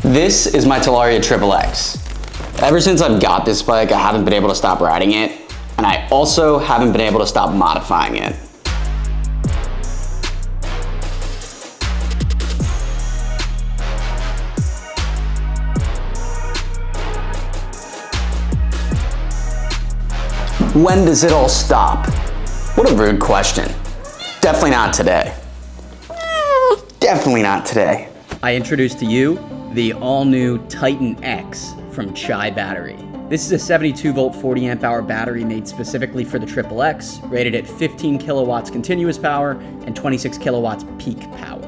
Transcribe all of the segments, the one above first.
This is my Talaria XXX. Ever since I've got this bike, I haven't been able to stop riding it, and I also haven't been able to stop modifying it. When does it all stop? What a rude question. Definitely not today. Definitely not today. I introduce to you the all-new Titan X from Chai Battery. This is a 72 volt 40 amp hour battery made specifically for the XXX, rated at 15 kilowatts continuous power and 26 kilowatts peak power.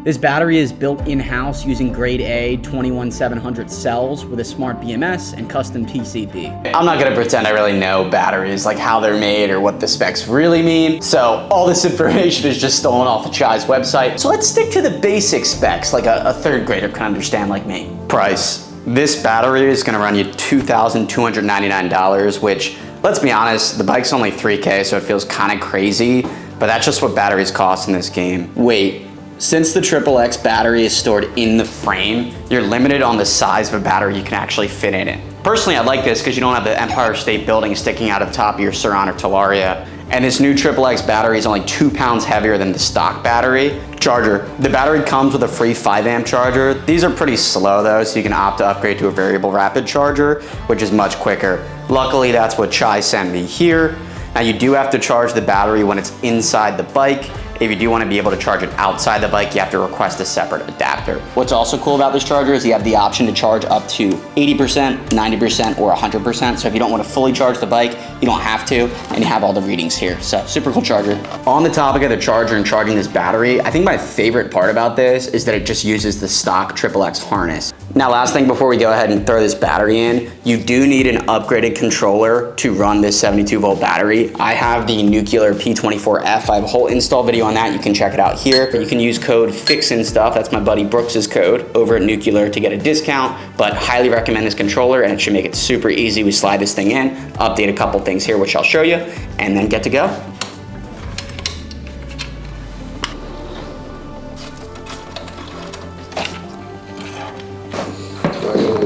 This battery is built in-house using grade A 21700 cells with a smart BMS and custom PCB. I'm not gonna pretend I really know batteries, like how they're made or what the specs really mean. So all this information is just stolen off of Chai's website. So let's stick to the basic specs like a third grader can understand like me. Price. This battery is gonna run you $2,299, which, let's be honest, the bike's only 3K, so it feels kind of crazy, but that's just what batteries cost in this game. Wait. Since the XXX battery is stored in the frame, you're limited on the size of a battery you can actually fit in it. Personally, I like this because you don't have the Empire State Building sticking out of the top of your Sur-Ron or Talaria. And this new XXX battery is only 2 pounds heavier than the stock battery. Charger. The battery comes with a free 5 amp charger. These are pretty slow though, so you can opt to upgrade to a variable rapid charger, which is much quicker. Luckily, that's what Chai sent me here. Now you do have to charge the battery when it's inside the bike. If you do want to be able to charge it outside the bike, you have to request a separate adapter. What's also cool about this charger is you have the option to charge up to 80%, 90%, or 100%. So if you don't want to fully charge the bike, you don't have to, and you have all the readings here. So super cool charger. On the topic of the charger and charging this battery, I think my favorite part about this is that it just uses the stock XXX harness. Now, last thing before we go ahead and throw this battery in, you do need an upgraded controller to run this 72 volt battery. I have the Nuclear P24F. I have a whole install video on that. You can check it out here. You can use code FIXINSTUFF, that's my buddy Brooks's code, over at Nuclear to get a discount, but highly recommend this controller and it should make it super easy. We slide this thing in, update a couple things here, which I'll show you, and then get to go.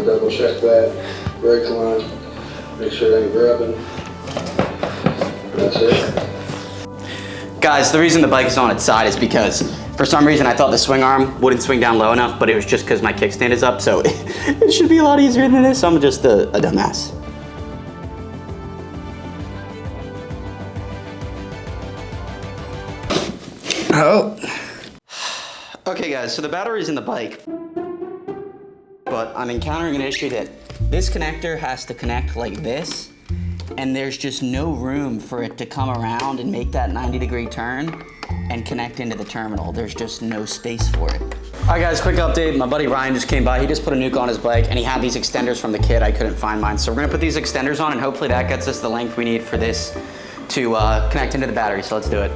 Double check that brake line, make sure it ain't grubbing. That's it. Guys, the reason the bike is on its side is because for some reason I thought the swing arm wouldn't swing down low enough, but it was just because my kickstand is up, so it should be a lot easier than this. I'm just a dumbass. Oh. Okay guys, so the battery's in the bike. But I'm encountering an issue that this connector has to connect like this, and there's just no room for it to come around and make that 90-degree turn and connect into the terminal. There's just no space for it. All right guys, quick update. My buddy Ryan just came by. He just put a nuke on his bike and he had these extenders from the kit. I couldn't find mine. So we're gonna put these extenders on and hopefully that gets us the length we need for this to connect into the battery. So let's do it.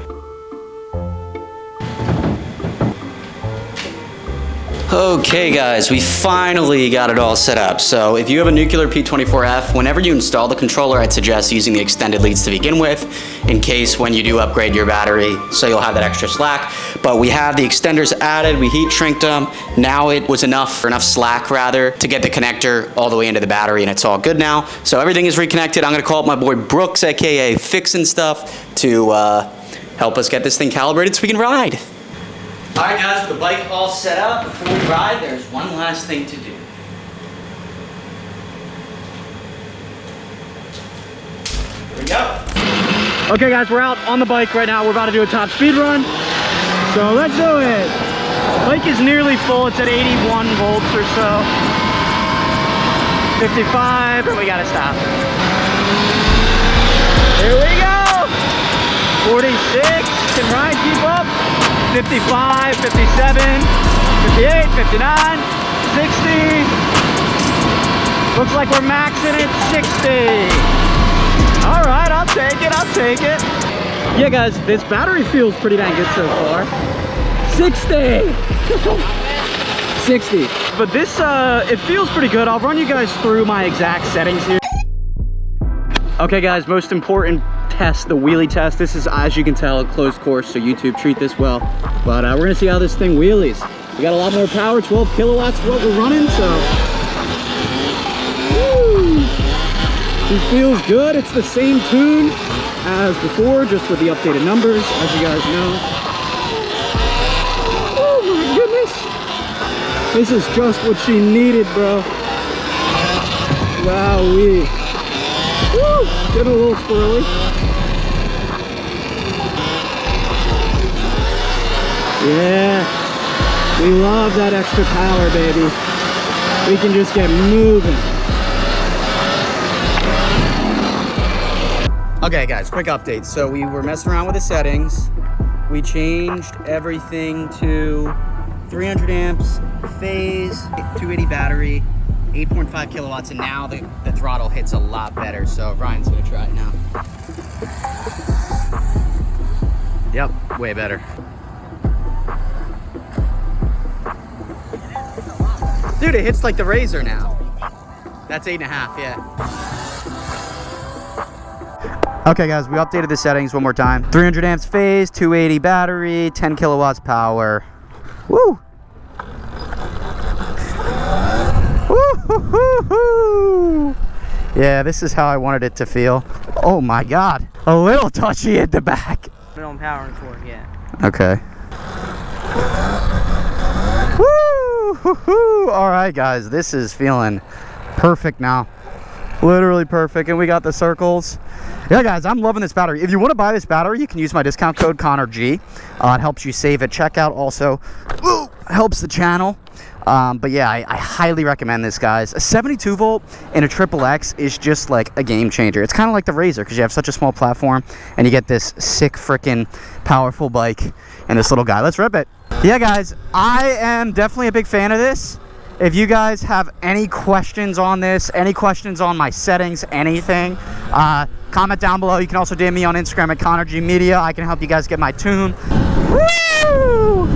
Okay guys, we finally got it all set up. So if you have a Nuclear P24F, whenever you install the controller, I'd suggest using the extended leads to begin with, in case when you do upgrade your battery, so you'll have that extra slack. But we have the extenders added, we heat shrinked them. Now it was enough slack rather, to get the connector all the way into the battery, and it's all good now. So everything is reconnected. I'm gonna call up my boy Brooks, AKA Fixin' Stuff, to help us get this thing calibrated so we can ride. All right guys, with the bike all set up, before we ride, there's one last thing to do. Here we go. Okay guys, we're out on the bike right now. We're about to do a top speed run. So let's do it. Bike is nearly full. It's at 81 volts or so. 55, and we gotta stop. Here we go. 46, can Ryan keep up? 55, 57, 58, 59, 60. Looks like we're maxing at 60. All right, I'll take it, I'll take it. Yeah guys, this battery feels pretty dang good so far. 60. 60. But this, it feels pretty good. I'll run you guys through my exact settings here. Okay guys, most important test, the wheelie test. This is, as you can tell, a closed course, so YouTube, treat this well. But we're gonna see how this thing wheelies. We got a lot more power, 12 kilowatts for what we're running, so. Woo! It feels good. It's the same tune as before, just with the updated numbers, as you guys know. Oh my goodness. This is just what she needed, bro. Wowee. Woo! Getting a little squirrely. Yeah. We love that extra power, baby. We can just get moving. Okay guys, quick update. So we were messing around with the settings. We changed everything to 300 amps, phase, 280 battery, 8.5 kilowatts, and now the throttle hits a lot better. So Ryan's gonna try it now. Yep, way better. Dude, it hits like the Razor now. That's 8.5, yeah. Okay guys, we updated the settings one more time. 300 amps phase, 280 battery, 10 kilowatts power. Woo! Woo-hoo-hoo-hoo! Yeah, this is how I wanted it to feel. Oh my God, a little touchy at the back. Put it on power and torque, yeah. Okay. Woo-hoo-hoo! All right guys, this is feeling perfect now. Literally perfect, and we got the circles. Yeah guys, I'm loving this battery. If you want to buy this battery, you can use my discount code ConnorG. It helps you save at checkout. Also helps the channel. But yeah, I highly recommend this, guys. A 72 volt in a XXX is just like a game changer. It's kind of like the Razor because you have such a small platform and you get this sick freaking powerful bike and this little guy. Let's rip it. Yeah guys, I am definitely a big fan of this. If you guys have any questions on this, any questions on my settings, anything, comment down below. You can also DM me on Instagram at ConnorG Media. I can help you guys get my tune. Woo!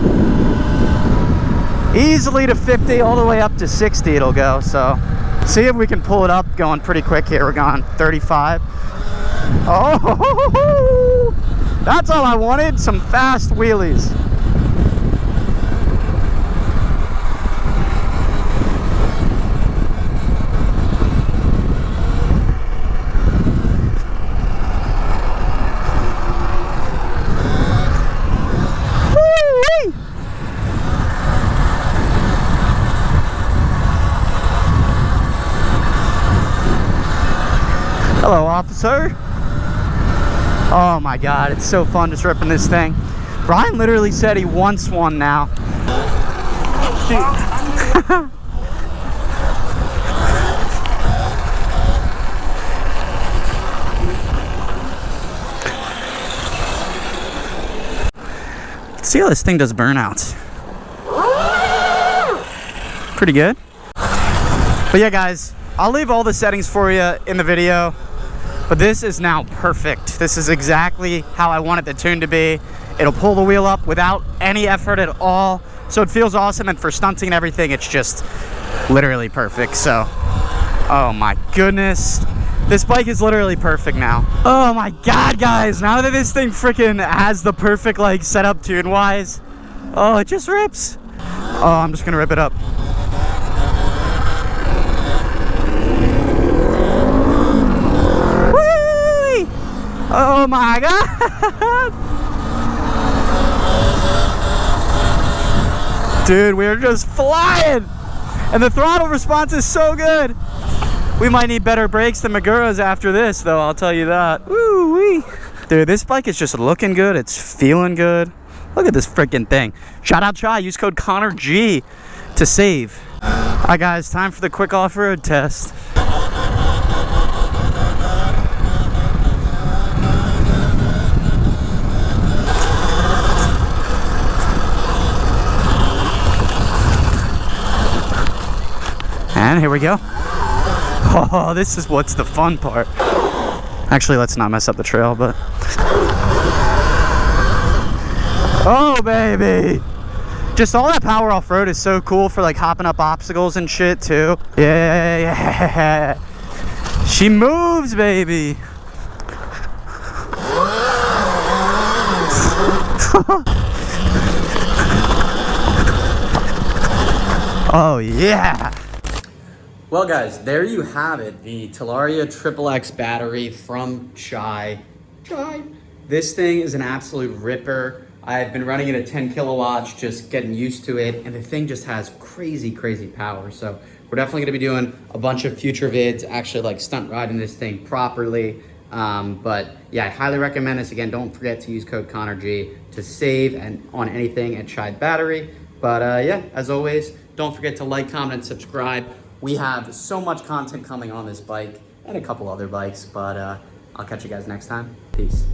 Easily to 50, all the way up to 60 it'll go. So see if we can pull it up, going pretty quick here. We're going 35. Oh, that's all I wanted, some fast wheelies. Hello, officer. Oh my God, it's so fun just ripping this thing. Brian literally said he wants one now. Let's see how this thing does burnouts. Pretty good. But yeah guys, I'll leave all the settings for you in the video. But this is now perfect. This is exactly how I wanted the tune to be. It'll pull the wheel up without any effort at all. So it feels awesome, and for stunting and everything, it's just literally perfect. So, oh my goodness. This bike is literally perfect now. Oh my God, guys. Now that this thing freaking has the perfect like setup tune-wise, oh, it just rips. Oh, I'm just gonna rip it up. Oh my God! Dude, we're just flying! And the throttle response is so good! We might need better brakes than Magura's after this, though, I'll tell you that. Woo-wee! Dude, this bike is just looking good, it's feeling good. Look at this freaking thing. Shout out Chai, use code ConnorG to save. Alright guys, time for the quick off-road test. And here we go. Oh, this is what's the fun part. Actually, let's not mess up the trail, but... Oh, baby! Just all that power off-road is so cool for, like, hopping up obstacles and shit, too. Yeah! She moves, baby! Oh yeah. Well guys, there you have it. The Talaria XXX battery from Chai. This thing is an absolute ripper. I've been running it at 10 kilowatts, just getting used to it. And the thing just has crazy, crazy power. So we're definitely gonna be doing a bunch of future vids, actually like stunt riding this thing properly. But yeah, I highly recommend this. Again, don't forget to use code ConnorG to save and on anything at Chai Battery. But yeah, as always, don't forget to like, comment, and subscribe. We have so much content coming on this bike and a couple other bikes, but I'll catch you guys next time. Peace.